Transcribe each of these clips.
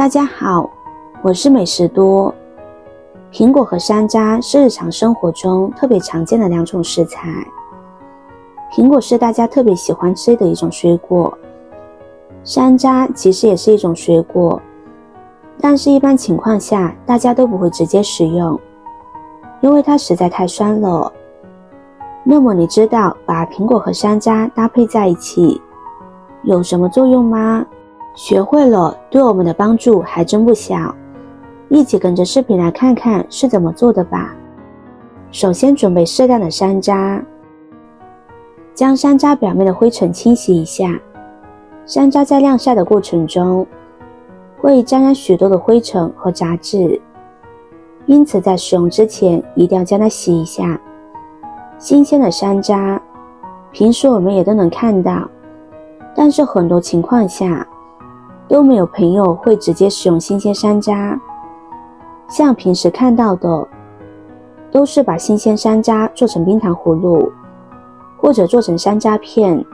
大家好，我是美食多。苹果和山楂是日常生活中特别常见的两种食材。苹果是大家特别喜欢吃的一种水果，山楂其实也是一种水果，但是一般情况下大家都不会直接食用，因为它实在太酸了。那么你知道把苹果和山楂搭配在一起有什么作用吗？学会了对我们的帮助还真不小，一起跟着视频来看看是怎么做的吧。首先准备适量的山楂，将山楂表面的灰尘清洗一下。山楂在晾晒的过程中会沾染许多的灰尘和杂质，因此在使用之前一定要将它洗一下。新鲜的山楂平时我们也都能看到，但是很多情况下都没有朋友会直接使用新鲜山楂，像平时看到的都是把新鲜山楂做成冰糖葫芦，或者做成山楂片，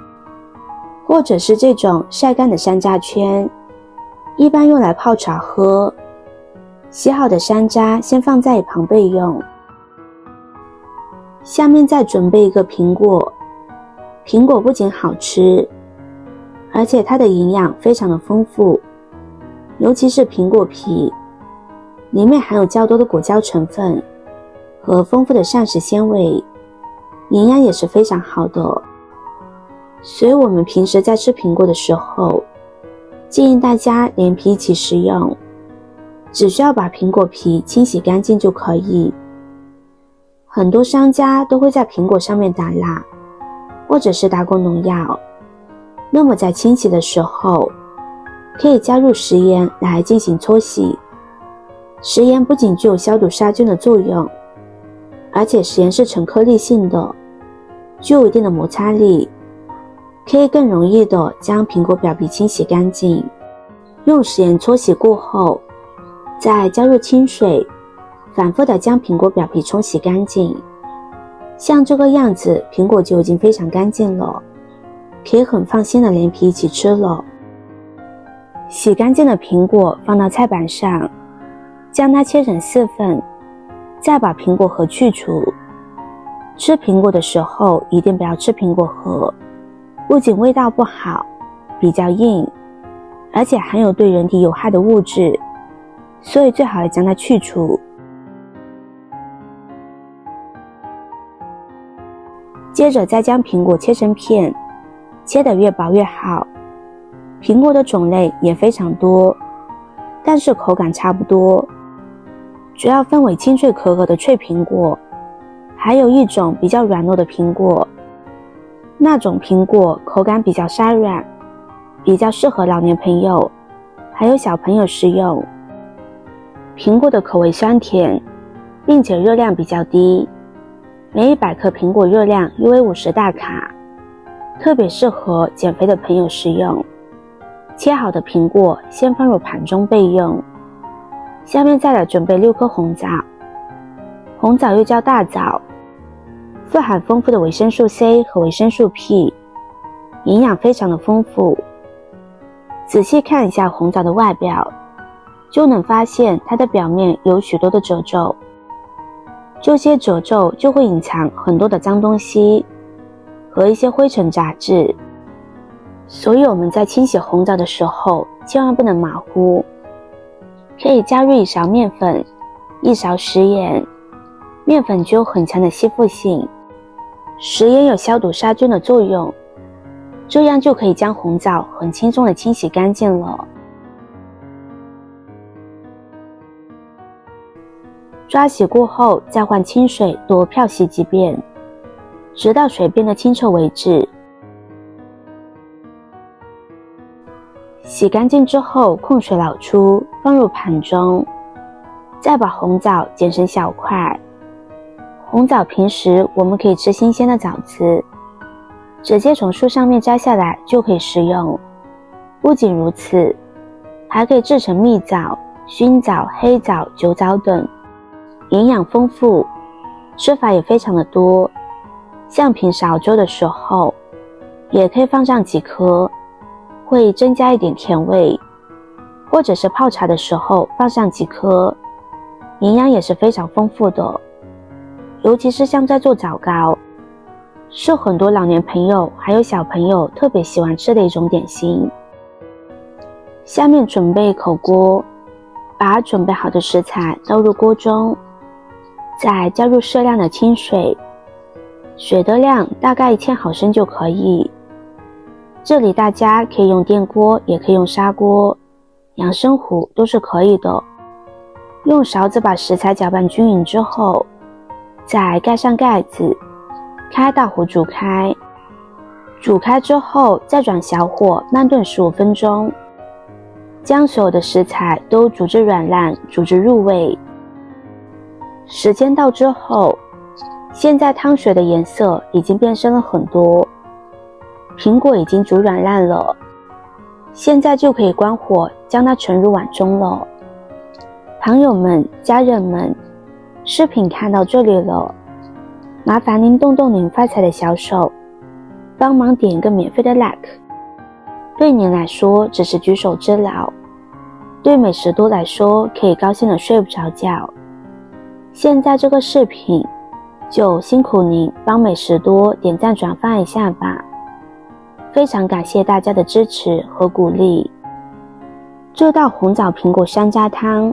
或者是这种晒干的山楂圈，一般用来泡茶喝。洗好的山楂先放在一旁备用。下面再准备一个苹果，苹果不仅好吃，而且它的营养非常的丰富，尤其是苹果皮，里面含有较多的果胶成分和丰富的膳食纤维，营养也是非常好的。所以我们平时在吃苹果的时候，建议大家连皮一起食用，只需要把苹果皮清洗干净就可以。很多商家都会在苹果上面打蜡，或者是打过农药，那么在清洗的时候可以加入食盐来进行搓洗。食盐不仅具有消毒杀菌的作用，而且食盐是成颗粒性的，具有一定的摩擦力，可以更容易的将苹果表皮清洗干净。用食盐搓洗过后，再加入清水，反复的将苹果表皮冲洗干净。像这个样子，苹果就已经非常干净了，可以很放心的连皮一起吃了。洗干净的苹果放到菜板上，将它切成4份，再把苹果核去除。吃苹果的时候一定不要吃苹果核，不仅味道不好，比较硬，而且含有对人体有害的物质，所以最好要将它去除。接着再将苹果切成片，切得越薄越好。苹果的种类也非常多，但是口感差不多，主要分为清脆可口的脆苹果，还有一种比较软糯的苹果。那种苹果口感比较沙软，比较适合老年朋友还有小朋友食用。苹果的口味酸甜，并且热量比较低，每100克苹果热量约为50大卡，特别适合减肥的朋友食用。切好的苹果先放入盘中备用。下面再来准备6颗红枣。红枣又叫大枣，富含丰富的维生素 C 和维生素 P， 营养非常的丰富。仔细看一下红枣的外表，就能发现它的表面有许多的褶皱，这些褶皱就会隐藏很多的脏东西和一些灰尘杂质，所以我们在清洗红枣的时候千万不能马虎。可以加入1勺面粉，1勺食盐，面粉具有很强的吸附性，食盐有消毒杀菌的作用，这样就可以将红枣很轻松的清洗干净了。抓洗过后再换清水多漂洗几遍，直到水变得清澈为止。洗干净之后控水捞出，放入盘中，再把红枣剪成小块。红枣平时我们可以吃新鲜的枣子，直接从树上面摘下来就可以食用。不仅如此，还可以制成蜜枣、熏枣、黑枣、酒枣等，营养丰富，吃法也非常的多。像平时熬粥的时候也可以放上几颗，会增加一点甜味，或者是泡茶的时候放上几颗，营养也是非常丰富的。尤其是像在做枣糕，是很多老年朋友还有小朋友特别喜欢吃的一种点心。下面准备一口锅，把准备好的食材倒入锅中，再加入适量的清水，水的量大概1000毫升就可以。这里大家可以用电锅，也可以用砂锅，养生壶都是可以的。用勺子把食材搅拌均匀之后，再盖上盖子，开大火煮开。煮开之后再转小火慢炖15分钟，将所有的食材都煮至软烂，煮至入味。时间到之后，现在汤水的颜色已经变深了很多，苹果已经煮软烂了，现在就可以关火将它盛入碗中了。朋友们、家人们，视频看到这里了，麻烦您动动您发财的小手，帮忙点一个免费的 like， 对您来说只是举手之劳，对美食多来说可以高兴的睡不着觉。现在这个视频就辛苦您帮美食多点赞转发一下吧，非常感谢大家的支持和鼓励。这道红枣苹果山楂汤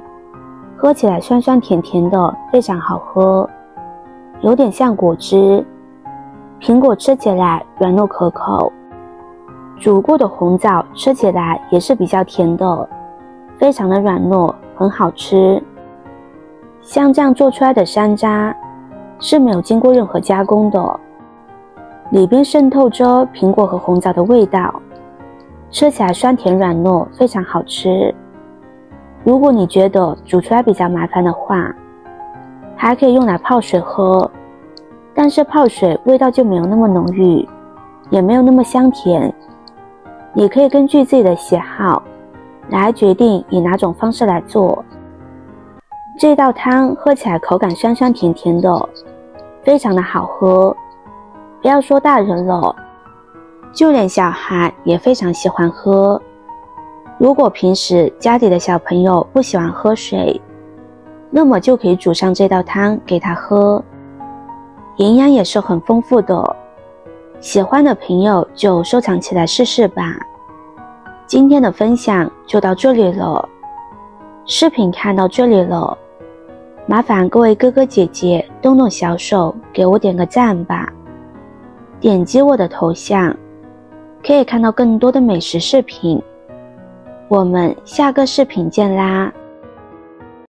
喝起来酸酸甜甜的，非常好喝，有点像果汁。苹果吃起来软糯可口，煮过的红枣吃起来也是比较甜的，非常的软糯，很好吃。像这样做出来的山楂是没有经过任何加工的，里边渗透着苹果和红枣的味道，吃起来酸甜软糯，非常好吃。如果你觉得煮出来比较麻烦的话，还可以用来泡水喝，但是泡水味道就没有那么浓郁，也没有那么香甜。你可以根据自己的喜好来决定以哪种方式来做。这道汤喝起来口感酸酸甜甜的，非常的好喝，不要说大人了，就连小孩也非常喜欢喝。如果平时家里的小朋友不喜欢喝水，那么就可以煮上这道汤给他喝，营养也是很丰富的。喜欢的朋友就收藏起来试试吧。今天的分享就到这里了，视频看到这里了，麻烦各位哥哥姐姐动动小手给我点个赞吧。点击我的头像，可以看到更多的美食视频。我们下个视频见啦！